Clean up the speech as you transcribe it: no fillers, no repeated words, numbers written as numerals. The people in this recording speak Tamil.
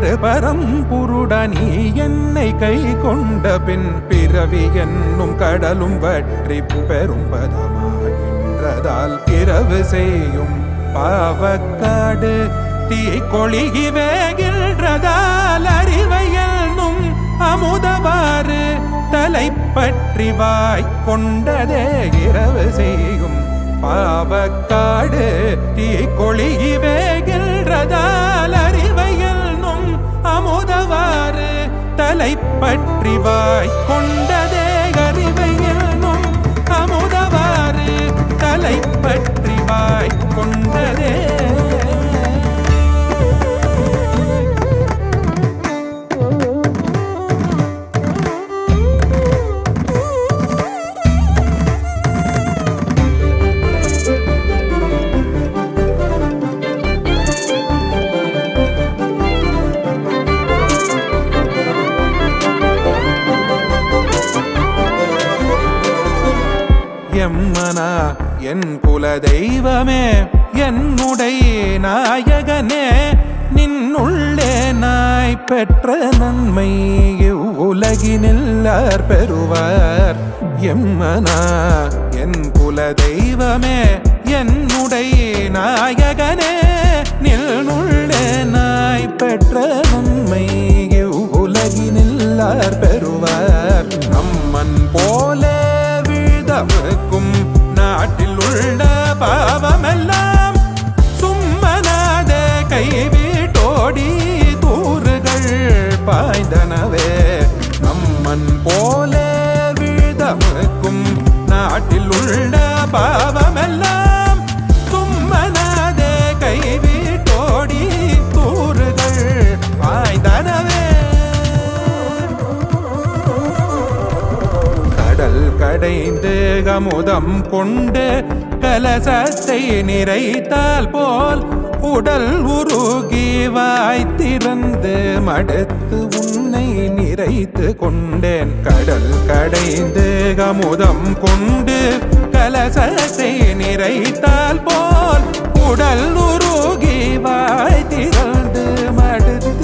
பெரு பரம்புருடனி என்னை கை கொண்ட பின் பிறவி என்னும் கடலும் வற்றி பெரும் பதமாகின்றதால் இரவு செய்யும் பாவக்காடு தீ கொளிகி வேகின்றதால் அறிவையல்னும் அமுதவாறு தலைப்பற்றி வாய் கொண்டதே இரவு செய்யும் பாவக்காடு தீ கொளிகி வேகின்றதால் அறிவையல்னும் அமுதவாறு தலைப்பற்றி வாய் கொண்டதே அறிவையல்னும் அமுதவாறு தலைப்பற்றி வாய் கொண்டதே. எம்மனா என் குல தெய்வமே என்னுடைய நாயகனே நின்னுள்ளே நாய் பெற்ற நன்மை உலகினில்லார் பெறுவார். எம்மனா என் குல தெய்வமே என்னுடைய நாயகனே நின்னுள்ளே நாய் பெற்ற நன்மை உலகினில்லார் பெறுவார். நம்மன் போலே தமக்கும் நாட்டில் உள்ள பாவமெல்லாம் சும்மனாத கைவிட்டோடி தூறுகள் பாய்ந்தனவே. நம்மன் போலே விதமக்கும் நாட்டில் உள்ள பாவமெல்லாம் சும்மனாத கைவிட்டோடி தூறுகள் பாய்ந்தனவே. கடைந்து அமுதம் கொண்டு கலசத்தை நிறைத்தால் போல் உடல் உருகி வாய்த்திறந்து மடுத்து உன்னை நிறைத்து கொண்டேன். கடல் கடைந்து அமுதம் கொண்டு கலசத்தை நிறைத்தால் போல் உடல் உருகி வாய்த்திறந்து மடுத்து